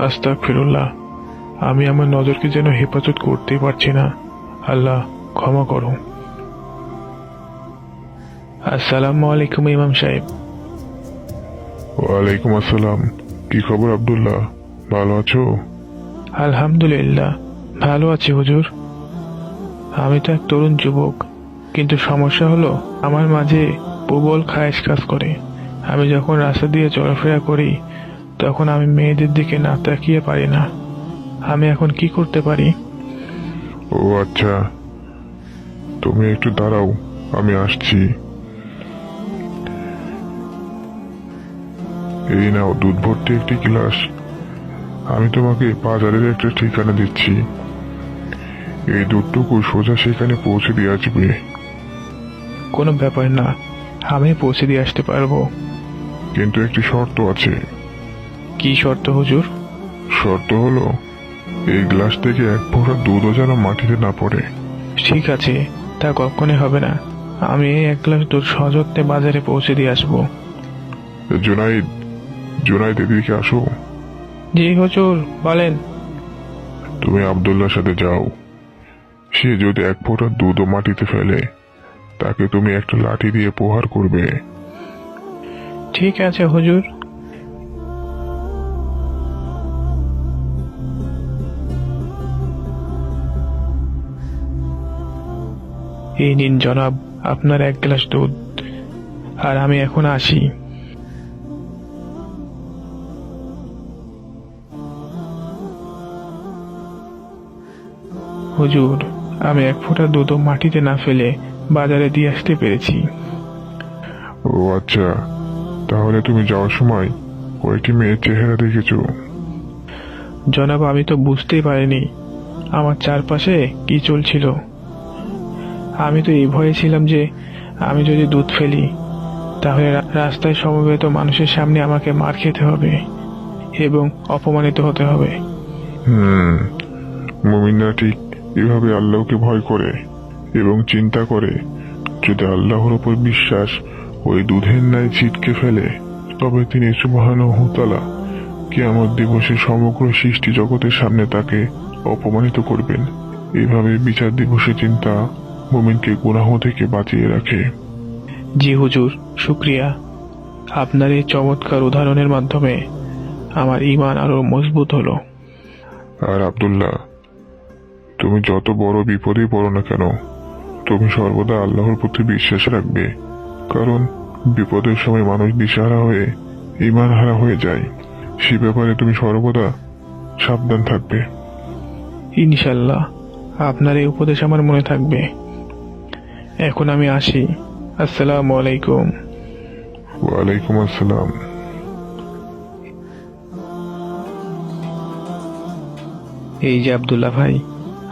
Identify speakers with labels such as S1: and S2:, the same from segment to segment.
S1: আস্তাগফিরুল্লাহ, আমি আমার নজরকে যেন হেফাজত করতেই পারছি না। আল্লাহ ক্ষমা করো। আসসালামু আলাইকুম ইমাম সাহেব।
S2: ওয়ালাইকুম আসসালাম। কি খবর আব্দুল্লাহ, ভালো আছো?
S1: আলহামদুলিল্লাহ, ভালো আছি হুজুর। আমি তো এক তরুণ যুবক, কিন্তু সমস্যা হলো আমার মাঝে প্রবল খায়েশ কাজ করে। আমি যখন রাস্তা দিয়ে চলাফেরা করি তখন আমি মেয়েদের দিকে না তাকিয়ে পারি না। আমি এখন কি করতে পারি?
S2: ও আচ্ছা, তুমি একটু দাঁড়াও, আমি আসছি। এই নাও দুধ ভর্তি একটি গ্লাস। আমি তোমাকে বাজারের একটা ঠিকানা দিচ্ছি। এই দুধটুকু সোজা সেখানে পৌঁছে দিয়ে আসবে।
S1: কোনো ব্যাপার না, আমি পৌঁছে দিয়ে আসতে পারবো।
S2: কিন্তু একটি শর্ত আছে।
S1: কি শর্ত হুজুর?
S2: শর্ত হলো এই গ্লাস থেকে এক ফোঁটা দুধও যেন মাটিতে না পড়ে।
S1: ঠিক আছে, তা কখনই হবে না। আমি এই এক গ্লাস দুধ সযত্নে বাজারে পৌঁছে দিয়ে আসবো।
S2: জুনাইদ, জুনাইদ এদিকে আসো।
S1: জি হুজুর, বলেন।
S2: তুমি আব্দুল্লাহর সাথে যাও। সে যদি এক ফোঁটা দুধও মাটিতে ফেলে, তাকে তুমি একটা লাঠি দিয়ে প্রহার করবে।
S1: ঠিক আছে হুজুর। এই নিন জনাব, আপনার এক গ্লাস দুধ। আর আমি এখন আসি। হুজুর, আমি এক ফোঁটা দুধও মাটিতে না ফেলে বাজারে দিয়ে আসতে পেরেছি।
S2: ও আচ্ছা, তাহলে তুমি যাওয়ার সময় কয়েকটি মেয়ের চেহারা দেখেছো?
S1: জনাব, আমি তো বুঝতেই পারিনি আমার চারপাশে কি চলছিল। আমি তো এই ভয়ে ছিলাম যে আমি যদি দুধ ফেলি তাহলে রাস্তায় সমবেত মানুষের সামনে আমাকে মার খেতে হবে এবং অপমানিত হতে হবে।
S2: মুমিনরা ঠিক এভাবে আল্লাহকে ভয় করে এবং চিন্তা করে, যদি আল্লাহর উপর বিশ্বাস ওই দুধের ন্যায় ছিটকে ফেলে, তবে তিনি সুবহানাহু তাআলা কিয়ামত দিবসে সমগ্র সৃষ্টি জগতের সামনে তাকে অপমানিত করবেন। এইভাবে বিচার দিবসে চিন্তা মুমিনকে গুনাহ থেকে বাঁচিয়ে রাখে।
S1: জি হুজুর, শুক্রিয়া। আপনার এই চমৎকার উদাহরণের মাধ্যমে আমার ঈমান আরো মজবুত হলো।
S2: আর আব্দুল্লাহ, তুমি যত বড় বিপদেই পড়ো না কেন, তুমি সর্বদা আল্লাহর প্রতি বিশ্বাস রাখবে। কারণ বিপদের সময় মানুষ দিশাহারা হয়ে ঈমান হারা হয়ে যায়। সে ব্যাপারে তুমি সর্বদা সাবধান থাকবে।
S1: ইনশাল্লাহ, আপনার এই উপদেশ আমার মনে থাকবে। এখন আমি আসি। আসসালামু আলাইকুম।
S2: ওয়ালাইকুম আসসালাম।
S1: এই যে আব্দুল্লাহ ভাই,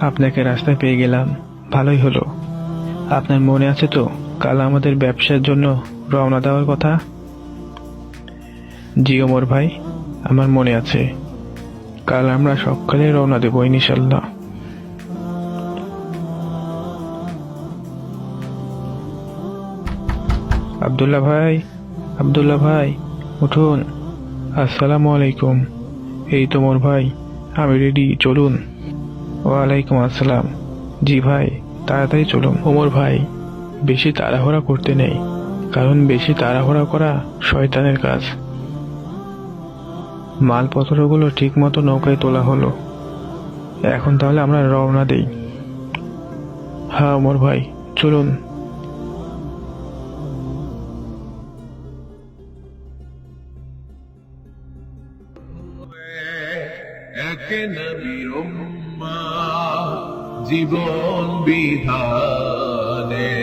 S1: আপনাকে রাস্তায় পেয়ে গেলাম, ভালোই হলো। আপনার মনে আছে তো কাল আমাদের ব্যবসার জন্য রওনা দেওয়ার কথা? জি ওমর ভাই, আমার মনে আছে। কাল আমরা সকালে রওনা দেব ইনশাল্লাহ। আব্দুল্লাহ ভাই, আব্দুল্লাহ ভাই, উঠুন। আসসালামু আলাইকুম। এই তো মোর ভাই, আমি রেডি, চলুন। ওয়ালাইকুম আসসালাম। জি ভাই, তাড়াতাড়ি চলুন। ওমর ভাই, বেশি তাড়াহুড়া করতে নেই, কারণ বেশি তাড়াহুড়া করা শয়তানের কাজ। মালপত্রগুলো ঠিক মতো নৌকায় তোলা হলো, এখন তাহলে আমরা রওনা দেই। হ্যাঁ ওমর ভাই, চলুন।
S3: এক নবীর উম্মাহ জীবন বিধানে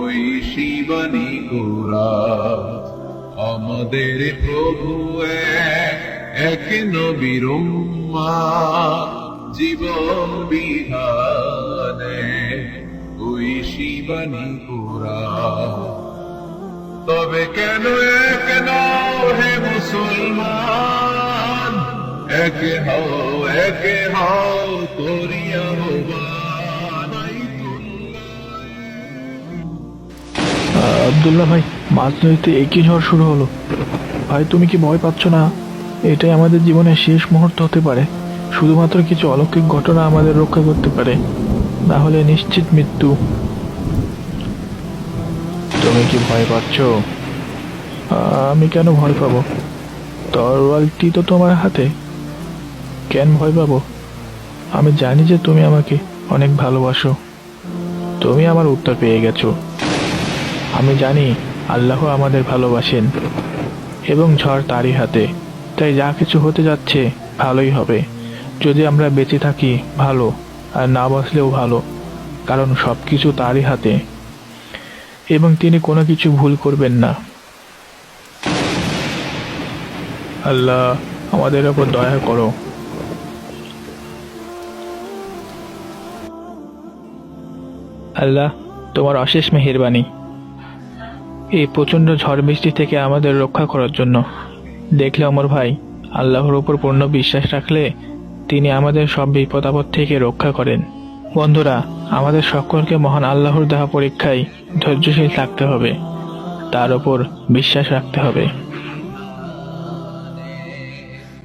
S3: ওই শিবানী কুরাত আমাদের প্রভু এক নবীর উম্মাহ জীবন বিধানে ওই শিবানী কুরাত। তবে কেন এক নও হে মুসলমান, এক হও করিয়া
S1: আব্দুল্লাহ ভাই, মাঝ নদীতে একই ঝড় শুরু হলো। ভাই, তুমি কি ভয় পাচ্ছ না? এটাই আমাদের জীবনের শেষ মুহূর্ত হতে পারে। শুধুমাত্র কিছু অলৌকিক ঘটনা আমাদের রক্ষা করতে পারে, না হলে নিশ্চিত মৃত্যু। তুমি কি ভয় পাচ্ছ? আমি কেন ভয় পাবো? তরোয়ালটি তো তোমার হাতে। কেন ভয় পাবো? আমি জানি যে তুমি আমাকে অনেক ভালোবাসো। তুমি আমার উত্তর পেয়ে গেছো। আমি জানি আল্লাহ আমাদের ভালোবাসেন এবং ঝড় তারই হাতে। তাই যা কিছু হতে যাচ্ছে ভালোই হবে। যদি আমরা বেঁচে থাকি ভালো, আর না বাঁচলেও ভালো, কারণ সবকিছু তারই হাতে এবং তিনি কোনো কিছু ভুল করবেন না। আল্লাহ, আমাদের ওপর দয়া করো। আল্লাহ, তোমার অশেষ মেহেরবানি এই প্রচণ্ড ঝড় বৃষ্টি থেকে আমাদের রক্ষা করার জন্য। দেখলে অমর ভাই, আল্লাহর উপর পূর্ণ বিশ্বাস রাখলে তিনি আমাদের সব বিপদ আপদ থেকে রক্ষা করেন। বন্ধুরা, আমাদের সকলকে মহান আল্লাহর দেওয়া পরীক্ষায় ধৈর্যশীল থাকতে হবে, তার উপর বিশ্বাস রাখতে হবে।